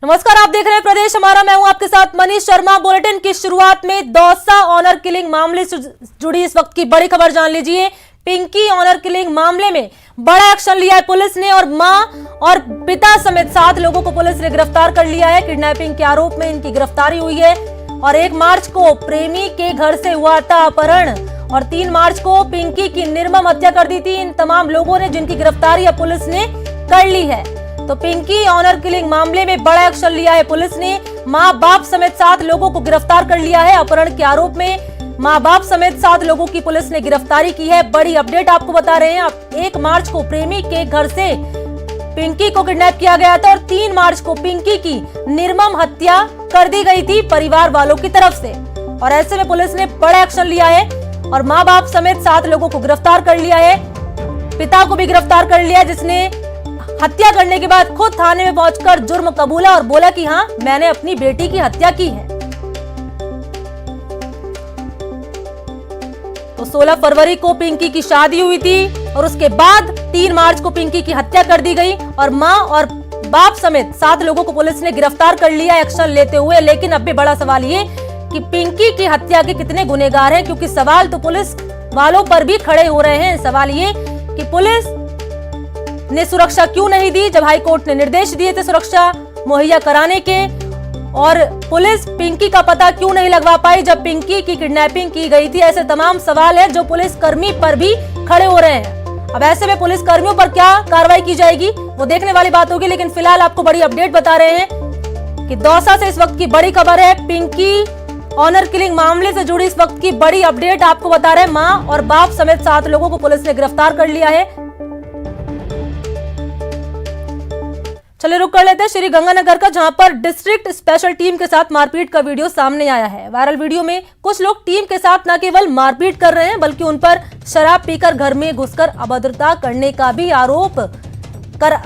नमस्कार, आप देख रहे हैं प्रदेश हमारा। मैं हूं आपके साथ मनीष शर्मा। बुलेटिन की शुरुआत में दौसा ऑनर किलिंग मामले से जुड़ी इस वक्त की बड़ी खबर जान लीजिए। पिंकी ऑनर किलिंग मामले में बड़ा एक्शन लिया है पुलिस ने और मां और पिता समेत 7 लोगों को पुलिस ने गिरफ्तार कर लिया है। किडनैपिंग के आरोप में इनकी गिरफ्तारी हुई है और 1 मार्च को प्रेमी के घर से हुआ था अपहरण और 3 मार्च को पिंकी की निर्मम हत्या कर दी थी इन तमाम लोगों ने, जिनकी गिरफ्तारी अब पुलिस ने कर ली है। तो पिंकी ऑनर किलिंग मामले में बड़ा एक्शन लिया है पुलिस ने। मां बाप समेत 7 लोगों को गिरफ्तार कर लिया है। अपहरण के आरोप में मां बाप समेत 7 लोगों की पुलिस ने गिरफ्तारी की है। बड़ी अपडेट आपको बता रहे हैं। 1 मार्च को प्रेमी के घर से पिंकी को किडनैप किया गया था और 3 मार्च को पिंकी की निर्मम हत्या कर दी गई थी परिवार वालों की तरफ से। और ऐसे में पुलिस ने बड़ा एक्शन लिया है और मां बाप समेत 7 लोगों को गिरफ्तार कर लिया है। पिता को भी गिरफ्तार कर लिया, जिसने हत्या करने के बाद खुद थाने में पहुंचकर जुर्म कबूला और बोला कि हां, मैंने अपनी बेटी की हत्या की है। तो 16 फरवरी को पिंकी की शादी हुई थी और उसके बाद 3 मार्च को पिंकी की हत्या कर दी गई और मां और बाप समेत 7 लोगों को पुलिस ने गिरफ्तार कर लिया एक्शन लेते हुए। लेकिन अब भी बड़ा सवाल ये कि पिंकी की हत्या के कितने गुनहगार हैं, क्योंकि सवाल तो पुलिस वालों पर भी खड़े हो रहे हैं। सवाल ये कि पुलिस ने सुरक्षा क्यों नहीं दी, जब हाई कोर्ट ने निर्देश दिए थे सुरक्षा मुहैया कराने के, और पुलिस पिंकी का पता क्यों नहीं लगवा पाई जब पिंकी की किडनैपिंग की गई थी। ऐसे तमाम सवाल हैं जो पुलिस कर्मी पर भी खड़े हो रहे हैं। अब ऐसे में पुलिस कर्मियों पर क्या कार्रवाई की जाएगी वो देखने वाली बात होगी। लेकिन फिलहाल आपको बड़ी अपडेट बता रहे हैं कि दौसा से इस वक्त की बड़ी खबर है। पिंकी ऑनर किलिंग मामले से जुड़ी इस वक्त की बड़ी अपडेट आपको बता रहे हैं। मां और बाप समेत 7 लोगों को पुलिस ने गिरफ्तार कर लिया है। चलिए रुक कर लेते हैं श्री गंगानगर का, जहां पर डिस्ट्रिक्ट स्पेशल टीम के साथ मारपीट का वीडियो सामने आया है। वायरल वीडियो में कुछ लोग टीम के साथ न केवल मारपीट कर रहे हैं बल्कि उन पर शराब पीकर घर में घुसकर अभद्रता करने का भी आरोप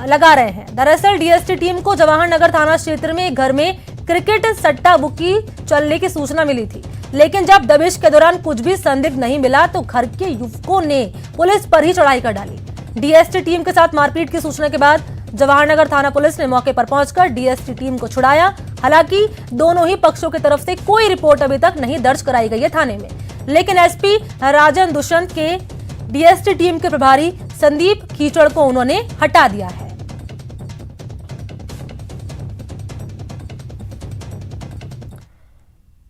लगा रहे हैं। दरअसल डीएसटी टीम को जवाहर नगर थाना क्षेत्र में घर में क्रिकेट सट्टा बुकी चलने की सूचना मिली थी, लेकिन जब दबिश के दौरान कुछ भी संदिग्ध नहीं मिला तो घर के युवकों ने पुलिस पर ही चढ़ाई कर डाली। डीएसटी टीम के साथ मारपीट की सूचना के बाद जवाहर नगर थाना पुलिस ने मौके पर पहुंचकर डीएसटी टीम को छुड़ाया। हालांकि दोनों ही पक्षों की तरफ से कोई रिपोर्ट अभी तक नहीं दर्ज कराई गई है थाने में, लेकिन एसपी राजन दुष्यंत के डीएसटी टीम के प्रभारी संदीप कीचड़ को उन्होंने हटा दिया है।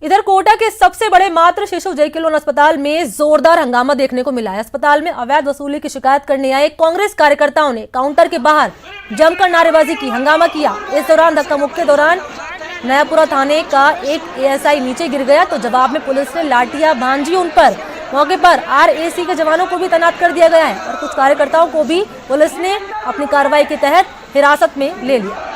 इधर कोटा के सबसे बड़े मातृ शिशु जय किलोन अस्पताल में जोरदार हंगामा देखने को मिला है। अस्पताल में अवैध वसूली की शिकायत करने आए कांग्रेस कार्यकर्ताओं ने काउंटर के बाहर जमकर नारेबाजी की, हंगामा किया। इस दौरान धक्का मुक्की के दौरान नयापुरा थाने का एक एएसआई नीचे गिर गया तो जवाब में पुलिस ने लाठियां भांजी उन पर। मौके पर आरएसी के जवानों को भी तैनात कर दिया गया है और कुछ कार्यकर्ताओं को भी पुलिस ने अपनी कार्रवाई के तहत हिरासत में ले लिया।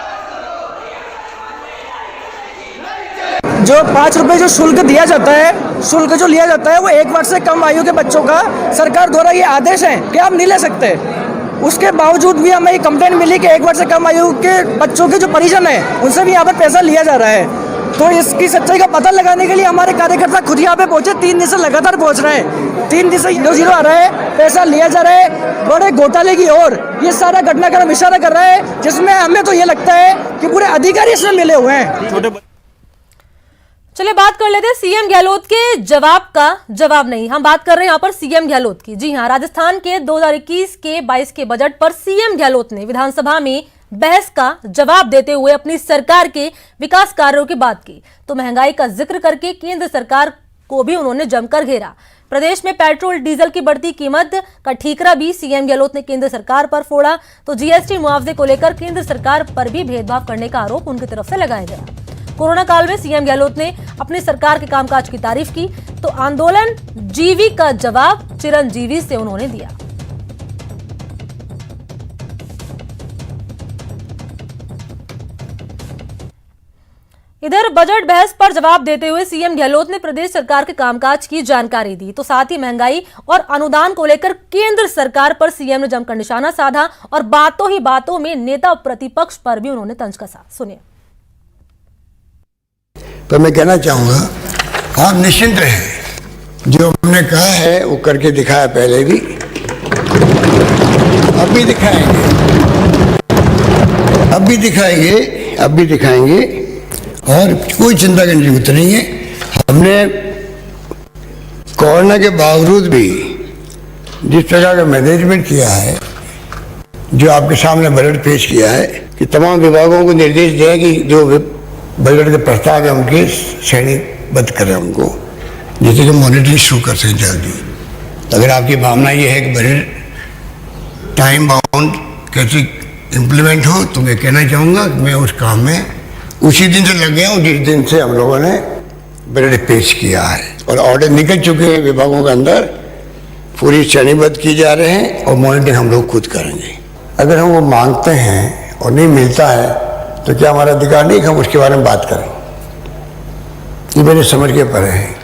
जो 5 रुपए जो शुल्क दिया जाता है, शुल्क जो लिया जाता है वो 1 वर्ष से कम आयु के बच्चों का सरकार द्वारा ये आदेश है कि आप नहीं ले सकते। उसके बावजूद भी हमें कंप्लेंट मिली कि 1 वर्ष से कम आयु के बच्चों के जो परिजन है उनसे भी यहाँ पर पैसा लिया जा रहा है। तो इसकी सच्चाई का पता लगाने के लिए हमारे कार्यकर्ता खुद यहाँ पे पहुंचे। 3 दिन से लगातार पहुंच रहे हैं। 3 दिन से 0-0 आ रहा है, पैसा लिया जा रहा है, बड़े घोटाले की ओर ये सारा घटनाक्रम इशारा कर रहा है, जिसमें हमें तो ये लगता है कि पूरे अधिकारी इसमें मिले हुए हैं। चलिए बात कर लेते हैं सीएम गहलोत के जवाब का। जवाब नहीं, हम बात कर रहे हैं यहाँ पर सीएम गहलोत की। जी हां, राजस्थान के 2021 के 22 के बजट पर सीएम गहलोत ने विधानसभा में बहस का जवाब देते हुए अपनी सरकार के विकास कार्यों की बात की। तो महंगाई का जिक्र करके केंद्र सरकार को भी उन्होंने जमकर घेरा। प्रदेश में पेट्रोल डीजल की बढ़ती कीमत का ठीकरा भी सीएम गहलोत ने केंद्र सरकार पर फोड़ा। तो जीएसटी मुआवजे को लेकर केंद्र सरकार पर भी भेदभाव करने का आरोप उनकी तरफ से लगाया गया। कोरोना काल में सीएम गहलोत ने अपनी सरकार के कामकाज की तारीफ की तो आंदोलन जीवी का जवाब चिरंजीवी से उन्होंने दिया। इधर बजट बहस पर जवाब देते हुए सीएम गहलोत ने प्रदेश सरकार के कामकाज की जानकारी दी। तो साथ ही महंगाई और अनुदान को लेकर केंद्र सरकार पर सीएम ने जमकर निशाना साधा और बातों ही बातों में नेता प्रतिपक्ष पर भी उन्होंने तंज कसा। सुनिए। तो मैं कहना चाहूँगा आप निश्चिंत रहें, जो हमने कहा है वो करके दिखाया, पहले भी अब भी दिखाएंगे। अब भी दिखाएंगे और कोई चिंता करने की जरूरत नहीं है। हमने कोरोना के बावजूद भी जिस प्रकार का मैनेजमेंट किया है, जो आपके सामने बजट पेश किया है कि तमाम विभागों को निर्देश दिया कि जो बजट के प्रस्ताव है उनके श्रेणीबद्ध करें उनको, जिससे कि मॉनिटरिंग शुरू कर सकें जल्दी। अगर आपकी भावना ये है कि बजट टाइम बाउंड कैसे इम्प्लीमेंट हो, तो मैं कहना चाहूँगा कि मैं उस काम में उसी दिन से लग गया हूँ जिस दिन से हम लोगों ने बजट पेश किया है, और ऑर्डर निकल चुके हैं विभागों के अंदर, पूरी श्रेणीबद्ध की जा रहे हैं और मॉनिटरिंग हम लोग खुद करेंगे। अगर हम वो मांगते हैं और नहीं मिलता है तो क्या हमारा अधिकार नहीं कि हम उसके बारे में बात करें? ये मेरे समझ के परे हैं।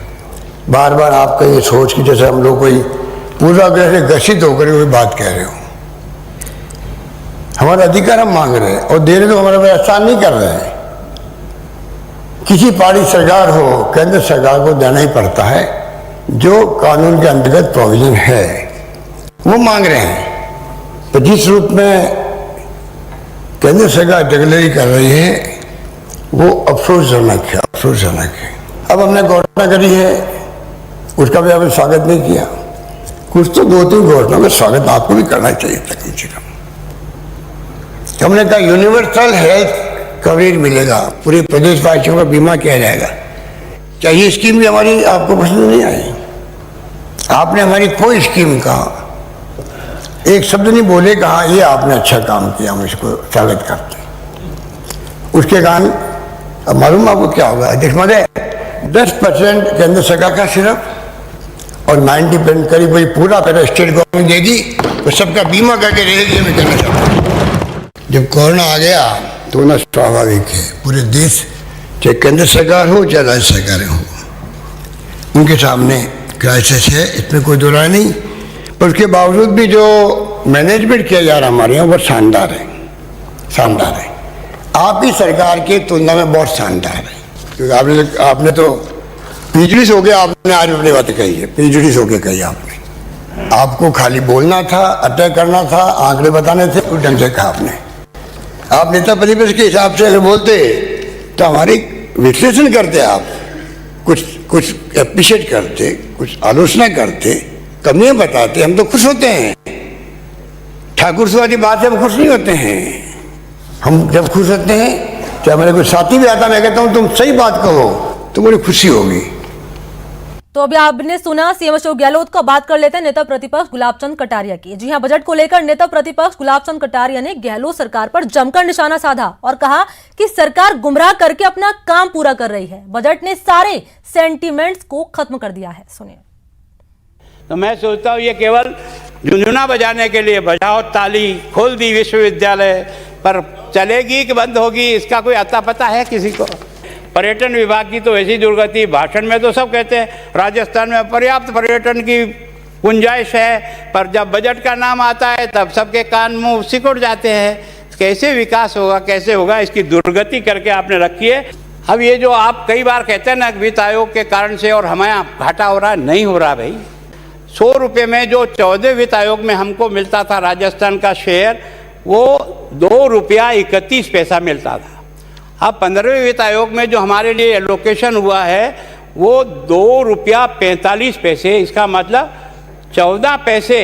बार बार आपका ये सोच कि जैसे हम लोग कोई पूर्वाग्रह से ग्रसित होकर कोई बात कह रहे हो। हमारा अधिकार हम मांग रहे हैं और दे रहे तो हमारा एहसान नहीं कर रहे हैं। किसी पार्टी सरकार हो, केंद्र सरकार को देना ही पड़ता है, जो कानून के अंतर्गत प्रोविजन है वो मांग रहे हैं। तो जिस रूप में केंद्र सरकार डिक्लेयर कर रही है वो अफसोसजनक है। अब हमने घोषणा करी है, उसका भी आपने स्वागत नहीं किया। कुछ तो 2-3 घोषणाओं का स्वागत आपको भी करना चाहिए था कम से कम। हमने कहा यूनिवर्सल हेल्थ कवरेज मिलेगा, पूरे प्रदेशवासियों का बीमा किया जाएगा। क्या ये स्कीम भी हमारी आपको पसंद नहीं आई? आपने हमारी कोई स्कीम का एक शब्द नहीं बोले, कहा ये आपने अच्छा काम किया, हम इसको स्वागत करते हैं। उसके कारण अब मालूम आपको क्या होगा अध्यक्ष महोदय, 10% केंद्र सरकार का सिर्फ और 90% करीब वही पूरा अगर स्टेट गवर्नमेंट देगी तो सबका बीमा करके रहेगी। मैं कहना चाहता हूँ जब कोरोना आ गया तो ना स्वाभाविक है पूरे देश, चाहे केंद्र सरकार हो चाहे राज्य सरकारें हो, उनके सामने क्राइसिस है, इसमें कोई दो राय नहीं। पर उसके बावजूद भी जो मैनेजमेंट किया जा रहा हमारे यहाँ वो शानदार है। आपकी सरकार की तुलना में बहुत शानदार है, क्योंकि आपने तो पीजड़ीस हो गया। आपने आज अपनी बातें कही है, पीजड़ीस होके कही आपने। आपको खाली बोलना था, अटैक करना था, आंकड़े बताने थे, उस ढंग से कहा आपने। आप नेता प्रतिपक्ष के हिसाब से अगर बोलते तो हमारी विश्लेषण करते, आप कुछ एप्रिशिएट करते, कुछ आलोचना करते, कमियां बताते, हम तो खुश होते हैं। ठाकुर से वाली बात से हम खुश नहीं होते हैं। हम जब खुश होते हैं, चाहे मेरे कोई साथी भी आता, मैं कहता हूं तुम सही बात कहो तो मुझे खुशी होगी। तो अभी आपने सुना सीएम अशोक गहलोत का। बात कर लेते हैं नेता प्रतिपक्ष गुलाब चंद कटारिया की। जी हां, बजट को लेकर नेता प्रतिपक्ष गुलाब चंद कटारिया ने गहलोत सरकार पर जमकर निशाना साधा और कहा कि सरकार गुमराह करके अपना काम पूरा कर रही है। बजट ने सारे सेंटीमेंट्स को खत्म कर दिया है। सुनिए। तो मैं सोचता हूँ ये केवल झुनझुना बजाने के लिए, बजाओ ताली, खोल दी विश्वविद्यालय, पर चलेगी कि बंद होगी इसका कोई अता पता है किसी को? पर्यटन विभाग की तो ऐसी दुर्गति, भाषण में तो सब कहते हैं राजस्थान में पर्याप्त पर्यटन की गुंजाइश है, पर जब बजट का नाम आता है तब सबके कान मुंह सिकुड़ जाते हैं। कैसे विकास होगा, कैसे होगा, इसकी दुर्गति करके आपने रखी है। अब ये जो आप कई बार कहते हैं ना वित्त आयोग के कारण से और हमें घाटा हो रहा, नहीं हो रहा भाई। 100 रुपये में जो 14 वित्त आयोग में हमको मिलता था राजस्थान का शेयर, वो 2 रुपया 31 पैसा मिलता था। अब 15वें वित्त आयोग में जो हमारे लिए एलोकेशन हुआ है वो 2 रुपया 45 पैसे, इसका मतलब 14 पैसे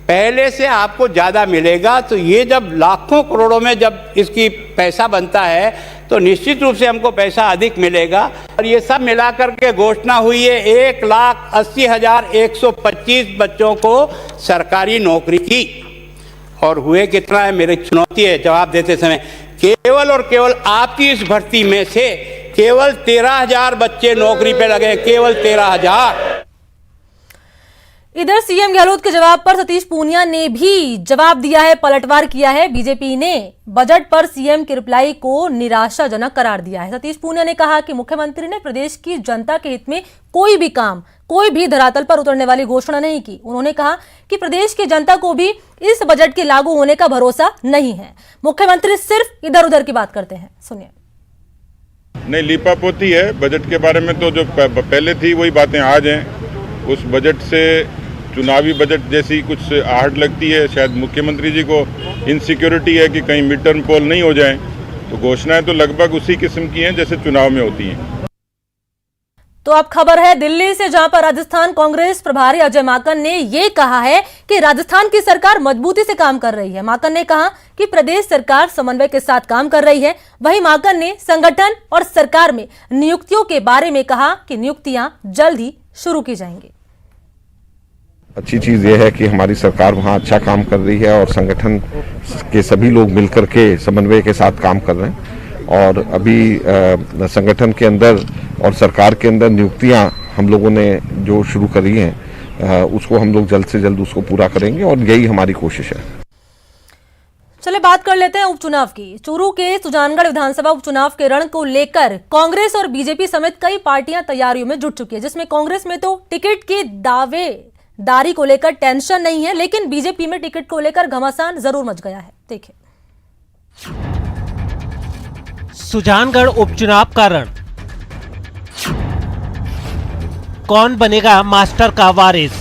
पहले से आपको ज़्यादा मिलेगा। तो ये जब लाखों करोड़ों में जब इसकी पैसा बनता है तो निश्चित रूप से हमको पैसा अधिक मिलेगा। और ये सब मिलाकर के घोषणा हुई है 1,80,125 बच्चों को सरकारी नौकरी की। और हुए कितना है, मेरी चुनौती है जवाब देते समय। केवल और केवल आपकी इस भर्ती में से केवल 13,000 बच्चे नौकरी पे लगे, केवल 13,000। इधर सीएम गहलोत के जवाब पर सतीश पूनिया ने भी जवाब दिया है, पलटवार किया है। बीजेपी ने बजट पर सीएम की रिप्लाई को निराशाजनक करार दिया है। सतीश पूनिया ने कहा कि मुख्यमंत्री ने प्रदेश की जनता के हित में कोई भी काम, कोई भी धरातल पर उतरने वाली घोषणा नहीं की। उन्होंने कहा कि प्रदेश की जनता को भी इस बजट के लागू होने का भरोसा नहीं है। मुख्यमंत्री सिर्फ इधर उधर की बात करते हैं। सुनिए। नहीं, लीपापोती है बजट के बारे में, तो जो पहले थी वही बातें आज हैं। उस बजट से चुनावी बजट जैसी कुछ आहट लगती है। शायद मुख्यमंत्री जी को इनसिक्योरिटी है कि कहीं मिड टर्म पोल नहीं हो जाए, तो घोषणाएं तो लगभग उसी किस्म की हैं जैसे चुनाव में होती हैं। तो अब खबर है दिल्ली से, जहां पर राजस्थान कांग्रेस प्रभारी अजय माकन ने यह कहा है कि राजस्थान की सरकार मजबूती से काम कर रही है। माकन ने कहा कि प्रदेश सरकार समन्वय के साथ काम कर रही है। वहीं माकन ने संगठन और सरकार में नियुक्तियों के बारे में कहा कि नियुक्तियां जल्द ही शुरू की जाएंगी। अच्छी चीज़ यह है कि हमारी सरकार वहाँ अच्छा काम कर रही है और संगठन के सभी लोग मिलकर के समन्वय के साथ काम कर रहे हैं। और अभी संगठन के अंदर और सरकार के अंदर नियुक्तियाँ हम लोगों ने जो शुरू करी हैं उसको हम लोग जल्द से जल्द उसको पूरा करेंगे और यही हमारी कोशिश है। चले बात कर लेते हैं उपचुनाव की। चूरू के सुजानगढ़ विधानसभा उपचुनाव के रण को लेकर कांग्रेस और बीजेपी समेत कई पार्टियां तैयारियों में जुट चुकी है, जिसमें कांग्रेस में तो टिकट की दावेदारी को लेकर टेंशन नहीं है, लेकिन बीजेपी में टिकट को लेकर घमासान जरूर मच गया है। देखिए सुजानगढ़ उपचुनाव का रण, कौन बनेगा मास्टर का वारिस।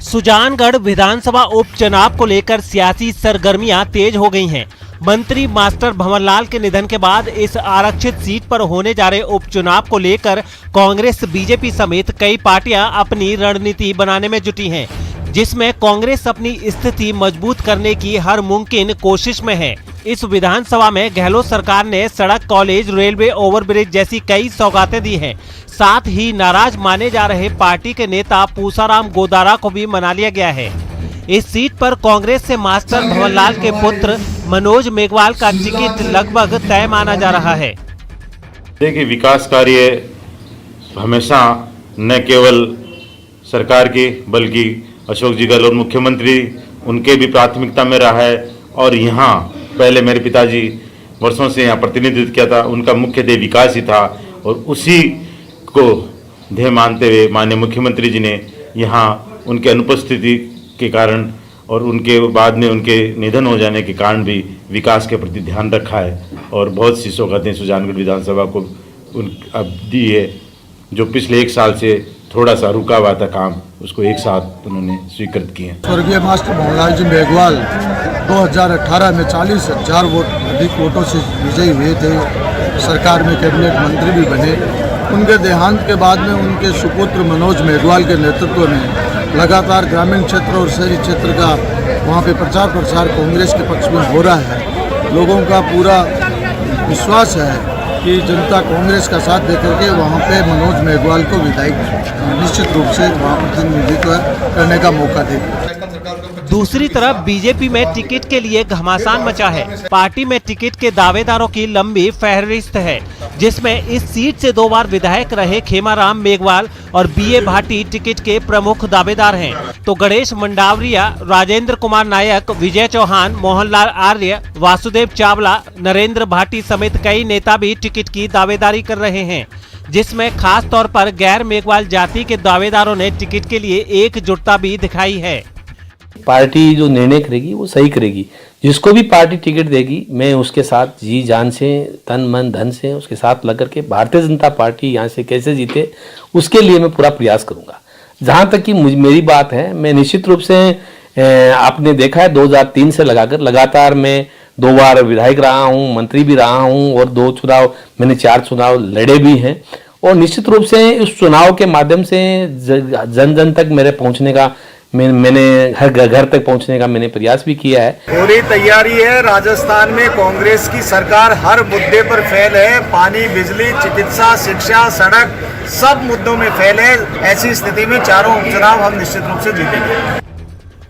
सुजानगढ़ विधानसभा उपचुनाव को लेकर सियासी सरगर्मियां तेज हो गई हैं। मंत्री मास्टर भंवरलाल के निधन के बाद इस आरक्षित सीट पर होने जा रहे उपचुनाव को लेकर कांग्रेस, बीजेपी समेत कई पार्टियां अपनी रणनीति बनाने में जुटी हैं, जिसमें कांग्रेस अपनी स्थिति मजबूत करने की हर मुमकिन कोशिश में है। इस विधानसभा में गहलोत सरकार ने सड़क, कॉलेज, रेलवे ओवरब्रिज जैसी कई सौगातें दी हैं। साथ ही नाराज माने जा रहे पार्टी के नेता पूसाराम गोदारा को भी मना लिया गया है। इस सीट पर कांग्रेस से मास्टर भंवरलाल के पुत्र मनोज मेघवाल का टिकट लगभग तय माना जा रहा है। देखिए, विकास कार्य हमेशा न केवल सरकार की बल्कि अशोक जी गहलोत मुख्यमंत्री, उनके भी प्राथमिकता में रहा है। और यहाँ पहले मेरे पिताजी वर्षों से यहाँ प्रतिनिधित्व किया था, उनका मुख्य ध्येय विकास ही था और उसी को ध्येय मानते हुए माननीय मुख्यमंत्री जी ने यहाँ उनके अनुपस्थिति के कारण और उनके बाद में उनके निधन हो जाने के कारण भी विकास के प्रति ध्यान रखा है और बहुत सी सौगातें सुजानगढ़ विधानसभा को अब दी है। जो पिछले 1 साल से थोड़ा सा रुका हुआ था काम, उसको एक साथ उन्होंने स्वीकृत किए। स्वर्गीय मास्टर भंवरलाल जी मेघवाल 2018 में 40,000 वोट अधिक वोटों से विजयी हुए थे, सरकार में कैबिनेट मंत्री भी बने। उनके देहांत के बाद में उनके सुपुत्र मनोज मेघवाल के नेतृत्व में लगातार ग्रामीण क्षेत्र और शहरी क्षेत्र का वहाँ पे प्रचार प्रसार कांग्रेस के पक्ष में हो रहा है। लोगों का पूरा विश्वास है कि जनता कांग्रेस का साथ देकर के वहाँ पे मनोज मेघवाल को विधायक निश्चित रूप से वहाँ प्रतिनिधित्व करने का मौका देगी। दूसरी तरफ बीजेपी में टिकट के लिए घमासान मचा है। पार्टी में टिकट के दावेदारों की लंबी फहरिस्त है, जिसमें इस सीट से 2 बार विधायक रहे खेमाराम मेघवाल और बीए भाटी टिकट के प्रमुख दावेदार हैं। तो गणेश मंडावरिया, राजेंद्र कुमार नायक, विजय चौहान, मोहनलाल आर्य, वासुदेव चावला, नरेंद्र भाटी समेत कई नेता भी टिकट की दावेदारी कर रहे हैं, जिसमें खास तौर पर गैर मेघवाल जाति के दावेदारों ने टिकट के लिए एकजुटता भी दिखाई है। पार्टी जो निर्णय करेगी वो सही करेगी। जिसको भी पार्टी टिकट देगी मैं उसके साथ जी जान से, तन मन धन से उसके साथ लग करके भारतीय जनता पार्टी यहाँ से कैसे जीते उसके लिए मैं पूरा प्रयास करूँगा। जहाँ तक कि मेरी बात है, मैं निश्चित रूप से आपने देखा है 2003 से लगातार मैं 2 बार विधायक रहा हूँ, मंत्री भी रहा हूँ और 2 चुनाव मैंने 4 चुनाव लड़े भी हैं। और निश्चित रूप से उस चुनाव के माध्यम से जन जन तक मेरे पहुँचने का मैंने हर घर तक पहुंचने का मैंने प्रयास भी किया है। पूरी तैयारी है। राजस्थान में कांग्रेस की सरकार हर मुद्दे पर फेल है। पानी, बिजली, चिकित्सा, शिक्षा, सड़क, सब मुद्दों में फेल है। ऐसी स्थिति में चारों उपचुनाव हम निश्चित रूप से जीतेंगे।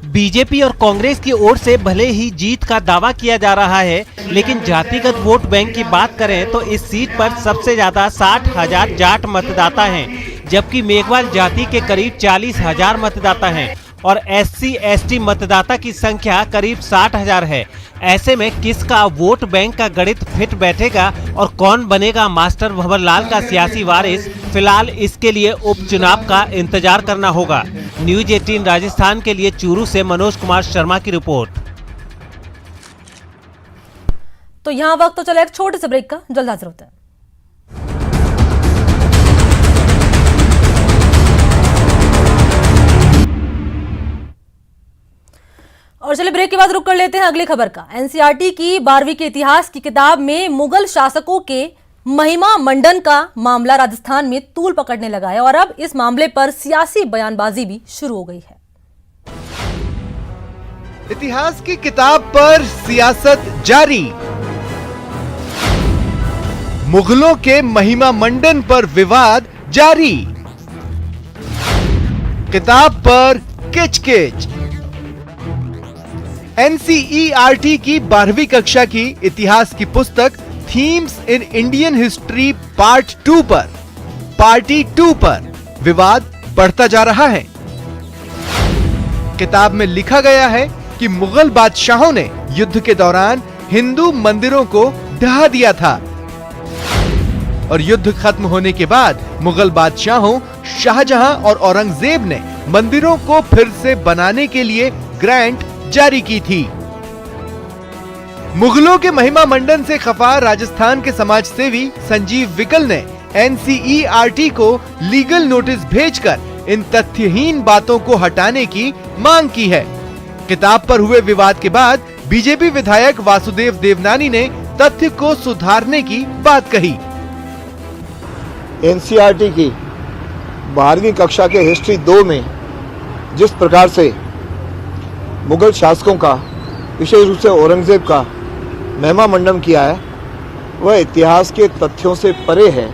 बीजेपी और कांग्रेस की ओर से भले ही जीत का दावा किया जा रहा है, लेकिन जातिगत वोट बैंक की बात करें तो इस सीट पर सबसे ज्यादा 60,000 जाट मतदाता हैं, जबकि मेघवाल जाति के करीब 40,000 मतदाता हैं और SC/ST मतदाता की संख्या करीब 60,000 है। ऐसे में किसका वोट बैंक का गणित फिट बैठेगा और कौन बनेगा मास्टर भंवरलाल का सियासी वारिस, फिलहाल इसके लिए उपचुनाव का इंतजार करना होगा। न्यूज 18 राजस्थान के लिए चूरू से मनोज कुमार शर्मा की रिपोर्ट। तो यहाँ वक्त तो चले एक छोटे से ब्रेक का, जल्द हाजिर होता है। और चलिए ब्रेक के बाद रुक कर लेते हैं अगली खबर का। एनसीईआरटी की 12वीं के इतिहास की किताब में मुगल शासकों के महिमा मंडन का मामला राजस्थान में तूल पकड़ने लगा है और अब इस मामले पर सियासी बयानबाजी भी शुरू हो गई है। इतिहास की किताब पर सियासत जारी। मुगलों के महिमा मंडन पर विवाद जारी। किताब पर किच-किच। एनसीईआरटी की 12वीं कक्षा की इतिहास की पुस्तक themes in Indian history part 2 पर पार्टी 2 पर विवाद बढ़ता जा रहा है। किताब में लिखा गया है कि मुगल बादशाहों ने युद्ध के दौरान हिंदू मंदिरों को ढहा दिया था और युद्ध खत्म होने के बाद मुगल बादशाहों शाहजहां और औरंगजेब ने मंदिरों को फिर से बनाने के लिए ग्रांट जारी की थी। मुगलों के महिमा मंडन से खफा राजस्थान के समाज सेवी संजीव विकल ने एनसीईआरटी को लीगल नोटिस भेजकर इन तथ्यहीन बातों को हटाने की मांग की है। किताब पर हुए विवाद के बाद बीजेपी विधायक वासुदेव देवनानी ने तथ्य को सुधारने की बात कही। एनसीईआरटी की 12वीं कक्षा के हिस्ट्री 2 में जिस प्रकार से मुगल शासकों का, विशेष रूप से औरंगजेब का महिमा मंडन किया है, वह इतिहास के तथ्यों से परे है।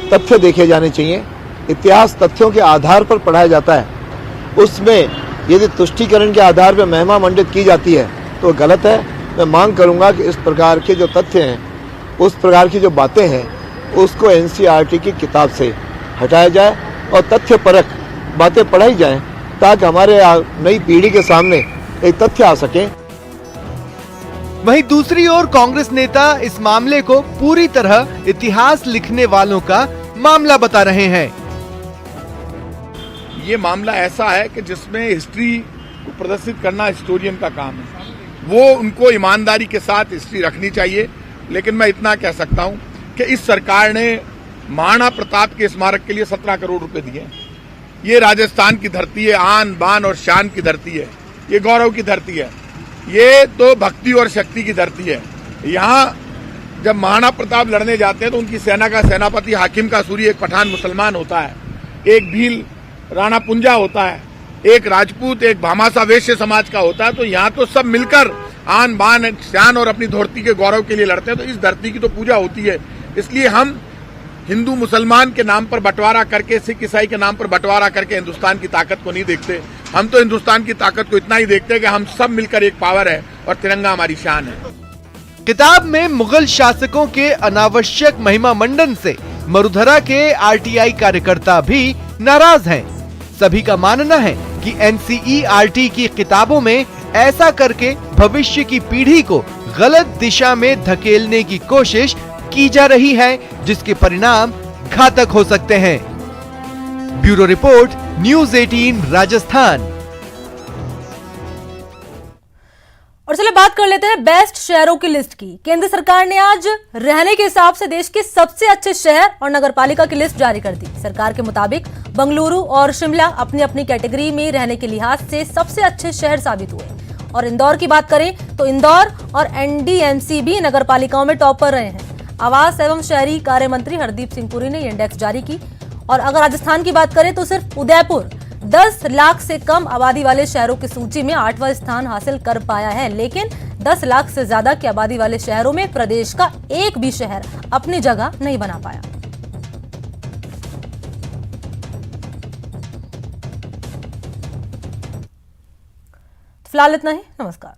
तथ्य देखे जाने चाहिए। इतिहास तथ्यों के आधार पर पढ़ाया जाता है। उसमें यदि तुष्टीकरण के आधार पर महिमा मंडित की जाती है तो गलत है। मैं मांग करूंगा कि इस प्रकार के जो तथ्य हैं, उस प्रकार की जो बातें हैं, उसको एनसीईआरटी की किताब से हटाया जाए और तथ्य परक बातें पढ़ाई जाएं ताकि हमारे नई पीढ़ी के सामने एक तथ्य आ सके। वहीं दूसरी ओर कांग्रेस नेता इस मामले को पूरी तरह इतिहास लिखने वालों का मामला बता रहे हैं। ये मामला ऐसा है कि जिसमें हिस्ट्री को प्रदर्शित करना हिस्टोरियन का काम है। वो उनको ईमानदारी के साथ हिस्ट्री रखनी चाहिए। लेकिन मैं इतना कह सकता हूं कि इस सरकार ने महाराणा प्रताप के स्मारक के लिए 17 करोड़ रुपए दिए। ये राजस्थान की धरती है, आन बान और शान की धरती है, ये गौरव की धरती है, ये तो भक्ति और शक्ति की धरती है। यहाँ जब महाराणा प्रताप लड़ने जाते हैं तो उनकी सेना का सेनापति हाकिम का सूरी एक पठान मुसलमान होता है, एक भील राणा पुंजा होता है, एक राजपूत, एक भामासा वैश्य समाज का होता है। तो यहाँ तो सब मिलकर आन बान शान और अपनी धरती के गौरव के लिए लड़ते हैं। तो इस धरती की तो पूजा होती है। इसलिए हम हिंदू मुसलमान के नाम पर बंटवारा करके, सिख ईसाई के नाम पर बंटवारा करके हिंदुस्तान की ताकत को नहीं देखते। हम तो हिंदुस्तान की ताकत को इतना ही देखते हैं कि हम सब मिलकर एक पावर है और तिरंगा हमारी शान है। किताब में मुगल शासकों के अनावश्यक महिमा मंडन से मरुधरा के आरटीआई कार्यकर्ता भी नाराज हैं। सभी का मानना है कि एनसीईआरटी की किताबों में ऐसा करके भविष्य की पीढ़ी को गलत दिशा में धकेलने की कोशिश की जा रही है, जिसके परिणाम घातक हो सकते हैं। Bureau report, news 18 Rajasthan. और चलिए बात कर लेते हैं बेस्ट शहरों की लिस्ट की। केंद्र सरकार ने आज रहने के हिसाब से देश के सबसे अच्छे शहर और नगरपालिका की लिस्ट जारी कर दी। सरकार के मुताबिक बंगलुरु और शिमला अपनी अपनी कैटेगरी में रहने के लिहाज से सबसे अच्छे शहर साबित हुए। और इंदौर की बात करें तो इंदौर और एनडीएमसी भी नगरपालिकाओं में टॉप पर रहे हैं। आवास एवं शहरी कार्य मंत्री हरदीप सिंह पुरी ने इंडेक्स जारी की। और अगर राजस्थान की बात करें तो सिर्फ उदयपुर 10 लाख से कम आबादी वाले शहरों की सूची में 8वां स्थान हासिल कर पाया है। लेकिन 10 लाख से ज्यादा की आबादी वाले शहरों में प्रदेश का एक भी शहर अपनी जगह नहीं बना पाया। फिलहाल इतना ही। नमस्कार।